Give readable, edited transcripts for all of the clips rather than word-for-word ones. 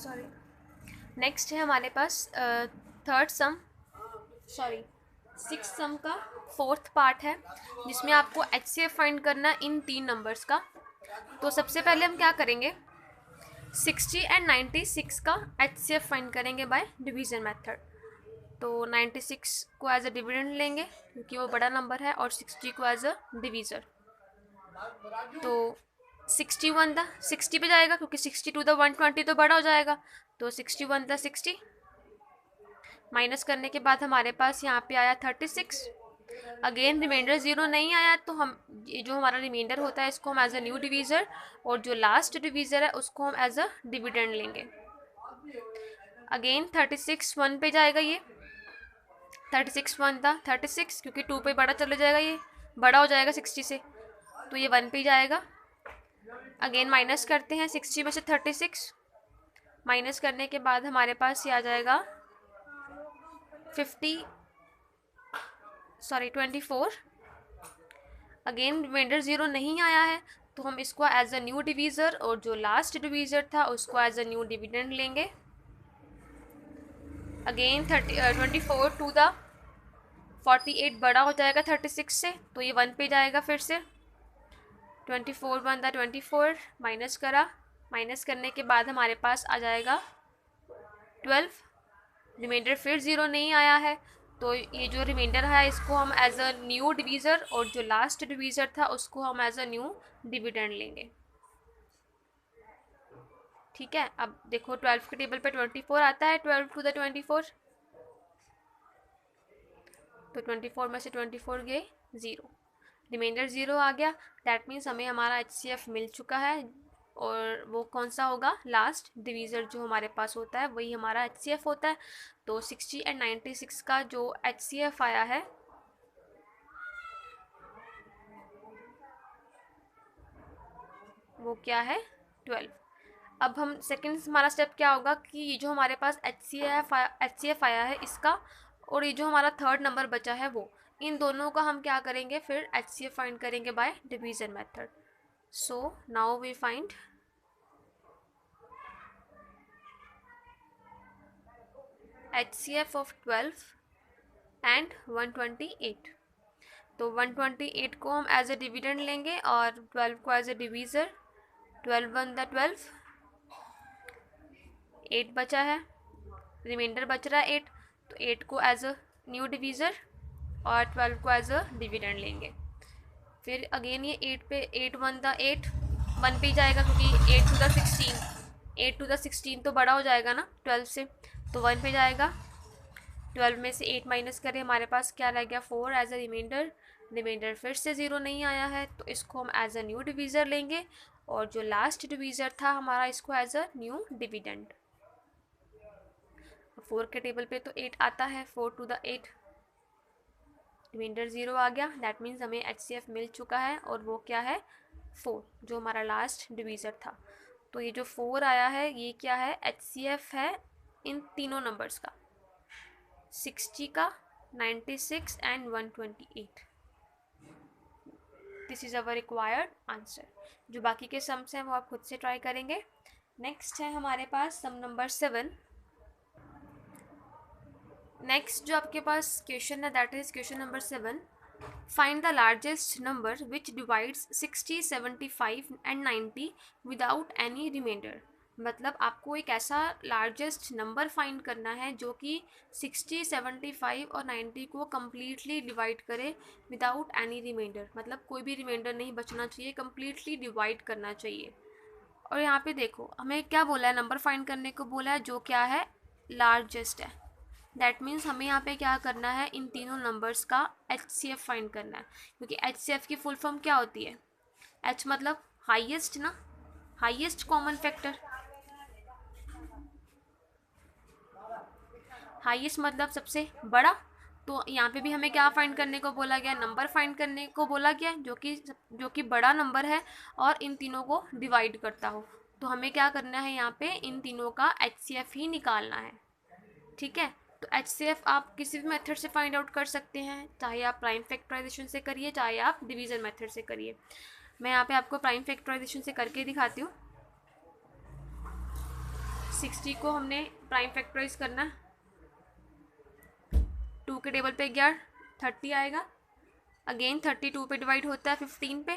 Sorry, next है हमारे पास six सम का फोर्थ पार्ट है, जिसमें आपको HCF फाइंड करना है इन 3 नंबर्स का। तो सबसे पहले हम क्या करेंगे, 60 एंड 96 का HCF फाइंड करेंगे बाय डिवीज़न मेथड। तो 96 को एज अ डिविडेंड लेंगे क्योंकि वो बड़ा नंबर है, और 60 को एज अ डिवीज़र। तो 61 था 60 पे जाएगा क्योंकि 60 टू द 120 तो बड़ा हो जाएगा, तो 61 था 60 माइनस करने के बाद हमारे पास यहाँ पे आया 36। अगेन रिमाइंडर ज़ीरो नहीं आया, तो हम ये जो हमारा रिमाइंडर होता है इसको हम एज अ न्यू डिवीज़र, और जो लास्ट डिवीज़र है उसको हम एज अ डिविडेंड लेंगे। अगेन 36 1 पे जाएगा, ये 36 1 था 36 क्योंकि 2 पे बड़ा चले जाएगा, ये बड़ा हो जाएगा 60 से, तो ये 1 पे जाएगा। अगेन माइनस करते हैं 60 में से 36, माइनस करने के बाद हमारे पास ये आ जाएगा 24। अगेन रिमाइंडर ज़ीरो नहीं आया है, तो हम इसको एज अ न्यू डिवीज़र, और जो लास्ट डिवीज़र था उसको एज अ न्यू डिविडेंड लेंगे। अगेन 24 टू द 48 बड़ा हो जाएगा 36 से, तो ये 1 पे जाएगा फिर से। 24 1 था 24, माइनस करा, माइनस करने के बाद हमारे पास आ जाएगा 12। रिमाइंडर फिर ज़ीरो नहीं आया है, तो ये जो रिमाइंडर है इसको हम एज अ न्यू डिवीज़र, और जो लास्ट डिवीज़र था उसको हम एज अ न्यू डिविडेंड लेंगे। ठीक है, अब देखो 12 के टेबल पे 24 आता है, 12 टू द 24, तो 24 में से 24 गए ज़ीरो, रिमाइंडर ज़ीरो आ गया। दैट मीन्स हमें हमारा HCF मिल चुका है, और वो कौन सा होगा, लास्ट डिवीज़र जो हमारे पास होता है वही हमारा HCF होता है। तो 60 एंड 96 का जो HCF आया है वो क्या है, 12। अब हम सेकेंड हमारा स्टेप क्या होगा कि ये जो हमारे पास HCF आया है इसका, और ये जो हमारा थर्ड नंबर बचा है वो, इन दोनों का हम क्या करेंगे, फिर HCF फाइंड करेंगे by division method. So now we find HCF of 12 and 128। तो 128 को हम एज ए डिविडेंड लेंगे और 12 को एज ए डिवीज़र। 12 1 द 12, 8 बचा है, रिमाइंडर बच रहा है 8, तो 8 को एज अ न्यू डिवीज़र और 12 को एज अ डिविडेंड लेंगे। फिर अगेन ये 8 पे 8 1 द 8, 1 पे ही जाएगा क्योंकि 8 टू द 16, 8 टू द 16 तो बड़ा हो जाएगा ना 12 से, तो 1 पे जाएगा। 12 में से 8 माइनस करें, हमारे पास क्या रह गया 4 एज अ रिमाइंडर। रिमाइंडर फिर से ज़ीरो नहीं आया है, तो इसको हम एज अ न्यू डिवीज़र लेंगे, और जो लास्ट डिवीज़र था हमारा इसको एज अ न्यू डिविडेंड। 4 के टेबल पे तो 8 आता है, 4 टू द 8, रिमाइंडर ज़ीरो आ गया। दैट मीन्स हमें HCF मिल चुका है, और वो क्या है 4, जो हमारा लास्ट डिवीज़र था। तो ये जो 4 आया है ये क्या है, HCF है इन तीनों नंबर्स का, 60 का, 96 and 128। This is our required answer. जो बाकी के सम्स हैं वो आप खुद से ट्राई करेंगे। नेक्स्ट है हमारे पास सम नंबर 7। नेक्स्ट जो आपके पास क्वेश्चन है that is question number 7। Find the largest number which divides 60 75 and 90 without any reminder. मतलब आपको एक ऐसा लार्जेस्ट नंबर फाइंड करना है जो कि 60 75 और 90 को कम्प्लीटली डिवाइड करे विदाउट एनी रिमाइंडर। मतलब कोई भी रिमाइंडर नहीं बचना चाहिए, कम्प्लीटली डिवाइड करना चाहिए। और यहाँ पे देखो हमें क्या बोला है, नंबर फाइंड करने को बोला है जो क्या है, लार्जेस्ट है। दैट मीन्स हमें यहाँ पे क्या करना है, इन तीनों नंबर्स का HCF फाइंड करना है, क्योंकि HCF की फुल फॉर्म क्या होती है, H मतलब हाईएस्ट ना, हाईएस्ट कॉमन फैक्टर। हाईएस्ट मतलब सबसे बड़ा। तो यहाँ पे भी हमें क्या फाइंड करने को बोला गया, नंबर फाइंड करने को बोला गया जो कि बड़ा नंबर है और इन तीनों को डिवाइड करता हो। तो हमें क्या करना है, यहाँ पे इन तीनों का HCF ही निकालना है। ठीक है, तो HCF आप किसी भी मेथड से फाइंड आउट कर सकते हैं, चाहे आप प्राइम फैक्टराइजेशन से करिए चाहे आप डिवीज़न मेथड से करिए। मैं यहाँ पे आपको प्राइम फैक्टराइजेशन से करके दिखाती हूँ। 60 को हमने प्राइम फैक्टराइज करना, 2 के टेबल पे 11 30 आएगा। अगेन 32 पे डिवाइड होता है 15 पे,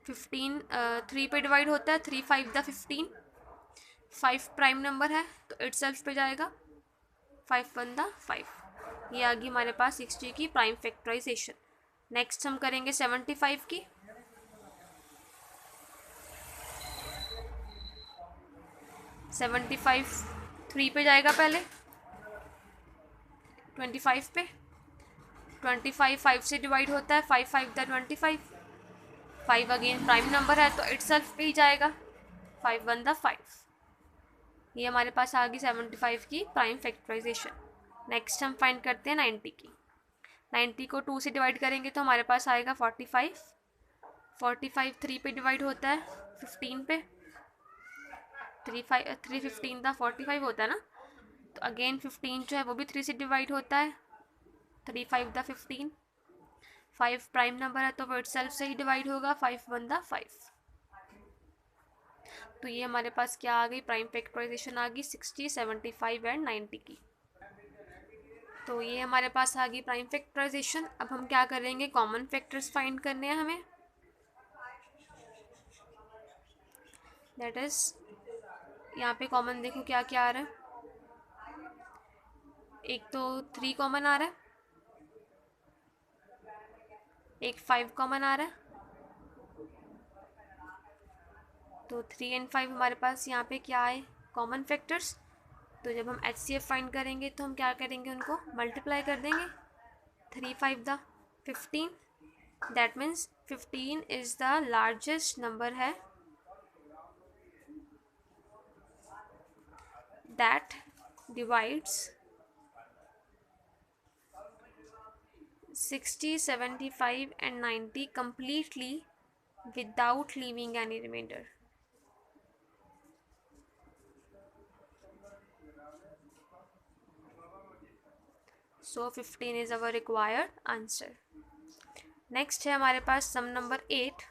15 3 पे डिवाइड होता है, 3 5 द 15, 5 प्राइम नंबर है तो इटसेल्फ पे जाएगा, 5 1 द 5। ये आ गई हमारे पास 60 की प्राइम फैक्टराइजेशन। नेक्स्ट हम करेंगे 75 की। 75 3 पे जाएगा पहले, 25 पे, 25 5 से डिवाइड होता है, 5 5 द 25, 5 अगेन प्राइम नंबर है तो इटसेल्फ पे ही जाएगा, 5 1 द 5। ये हमारे पास आ गई 75 की प्राइम फैक्टराइजेशन। नेक्स्ट हम फाइंड करते हैं 90 की। 90 को 2 से डिवाइड करेंगे तो हमारे पास आएगा 45, 45 3 पे डिवाइड होता है 15 पे, 3 15 द 45 होता है ना, तो अगेन 15 जो है वो भी 3 से डिवाइड होता है, 3 5 द 15, 5 प्राइम नंबर है तो वो इटसेल्फ से ही डिवाइड होगा, 5 1 द 5। तो ये हमारे पास क्या आ गई, प्राइम फैक्टराइजेशन आ गई 60 75 एंड 90 की। तो ये हमारे पास आ गई प्राइम फैक्टराइजेशन। अब हम क्या करेंगे, कॉमन फैक्टर्स फाइंड करने हैं हमें। दैट इज यहाँ पे कॉमन देखो क्या क्या आ रहा है। एक तो 3 कॉमन आ रहा है, एक 5 कॉमन आ रहा है, तो 3 एंड 5 हमारे पास यहाँ पे क्या है, कॉमन फैक्टर्स। तो जब हम HCF फाइंड करेंगे तो हम क्या करेंगे, उनको मल्टीप्लाई कर देंगे, 3 5 the 15, that means 15 is the largest number है that divides 60 75 and 90 completely without leaving any remainder. So 15 is our required answer. Next है हमारे पास sum number 8,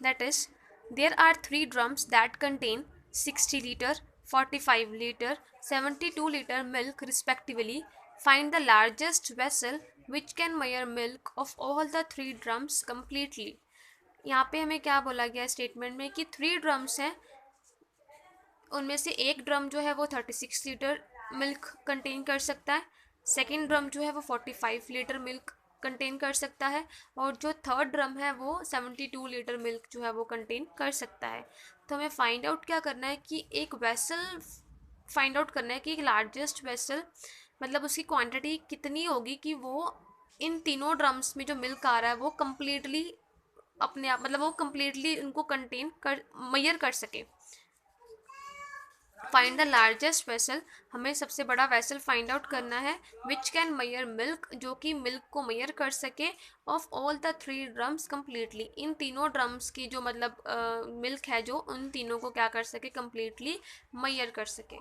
that is there are 3 drums that contain 60 liter, 45 liter, 72 liter milk respectively. Find the largest vessel which can measure milk of all the 3 drums completely. यहाँ पे हमें क्या बोला गया statement में कि 3 ड्रम्स हैं, उनमें से एक ड्रम जो है वो 36 लीटर मिल्क कंटेन कर सकता है, सेकेंड ड्रम जो है वो 45 लीटर मिल्क कंटेन कर सकता है, और जो थर्ड ड्रम है वो 72 लीटर मिल्क जो है वो कंटेन कर सकता है। तो हमें फाइंड आउट क्या करना है कि एक वेसल फाइंड आउट करना है कि एक लार्जेस्ट वेसल मतलब उसकी क्वांटिटी कितनी होगी कि वो इन तीनों ड्रम्स में जो मिल्क आ रहा है वो कम्प्लीटली अपने आप मतलब वो कम्प्लीटली उनको कंटेन कर मेजर कर सके। फाइंड द लार्जेस्ट वेसल, हमें सबसे बड़ा वेसल फाइंड आउट करना है विच कैन मेजर मिल्क, जो कि मिल्क को मेजर कर सके, of all the 3 drums completely, इन तीनों ड्रम्स की जो मतलब मिल्क है जो उन तीनों को क्या कर सके, कम्प्लीटली मेजर कर सके।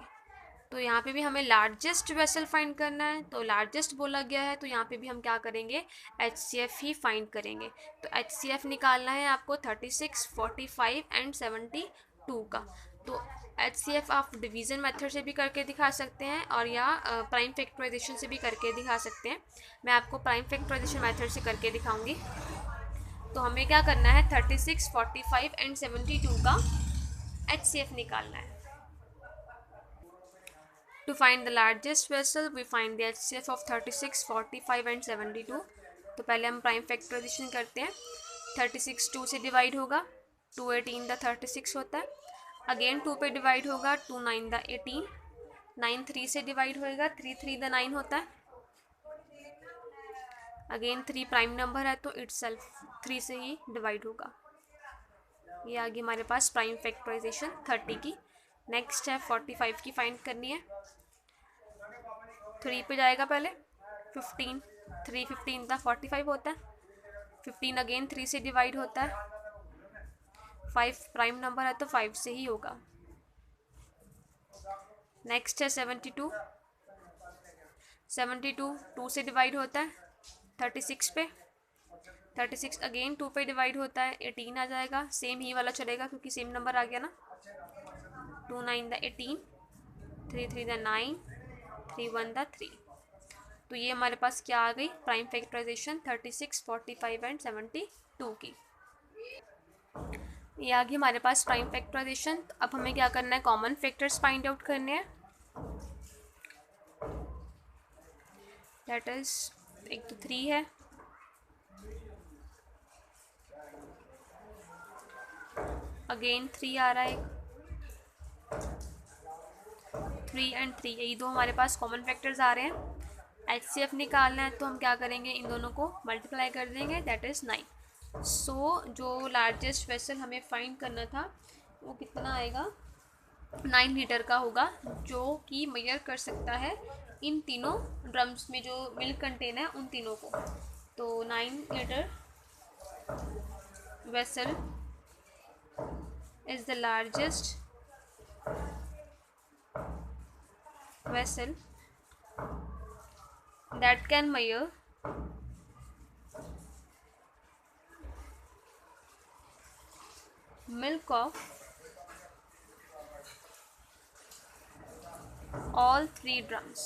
तो यहाँ पे भी हमें लार्जेस्ट वेसल फाइंड करना है, तो लार्जेस्ट बोला गया है तो यहाँ पे भी हम क्या करेंगे, HCF ही फाइंड करेंगे। तो HCF निकालना है आपको 36 45 एंड 72 का। तो HCF आप डिवीज़न मेथड से भी करके दिखा सकते हैं और या प्राइम फैक्टराइजेशन से भी करके दिखा सकते हैं। मैं आपको प्राइम फैक्टराइजेशन मेथड से करके दिखाऊंगी। तो हमें क्या करना है, 36 45 एंड 72 का HCF निकालना है। To find the largest vessel, we find the HCF of 36, 45 and 72. तो पहले हम प्राइम फैक्टराइजेशन करते हैं। 36 2 से डिवाइड होगा, 2 18 द 36 होता है। अगेन 2 पे डिवाइड होगा, 2 9 द 18, 9 3 से डिवाइड होएगा, 3 3 द 9 होता है। अगेन 3 प्राइम नंबर है तो इटसेल्फ 3 से ही डिवाइड होगा। ये आ गई हमारे पास प्राइम फैक्टराइजेशन 30 की। नेक्स्ट है 45 की फाइंड करनी है। 3 पे जाएगा पहले, 15 3 15 था 45 होता है। 15 अगेन 3 से डिवाइड होता है, 5 प्राइम नंबर है तो 5 से ही होगा। नेक्स्ट है 72, 72 2 से डिवाइड होता है 36 पे, 36 अगेन 2 पे डिवाइड होता है 18 आ जाएगा, सेम ही वाला चलेगा क्योंकि सेम नंबर आ गया ना। 2 9 द 18, 3 3 द 9, 3 1 द 3। तो ये हमारे पास क्या आ गई प्राइम फैक्टराइजेशन 36, 45 एंड 72 की। ये आ गई हमारे पास प्राइम फैक्टराइजेशन। अब हमें क्या करना है, कॉमन फैक्टर्स फाइंड आउट करने हैं। दैट इज एक तो 3 है, अगेन 3 आ रहा है, 3 एंड 3, यही दो हमारे पास कॉमन फैक्टर्स आ रहे हैं। HCF निकालना है तो हम क्या करेंगे, इन दोनों को मल्टीप्लाई कर देंगे, दैट इज़ 9। सो जो लार्जेस्ट वेसल हमें फाइंड करना था वो कितना आएगा, 9 लीटर का होगा, जो कि मेजर कर सकता है इन तीनों ड्रम्स में जो मिल्क कंटेन है उन तीनों को। तो 9 litre vessel is the largest vessel that can measure milk of all 3 drums।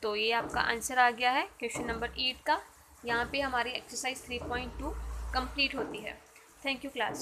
तो ये आपका आंसर आ गया है क्वेश्चन नंबर 8 का। यहाँ पे हमारी एक्सरसाइज 3.2 कंप्लीट होती है। Thank you class.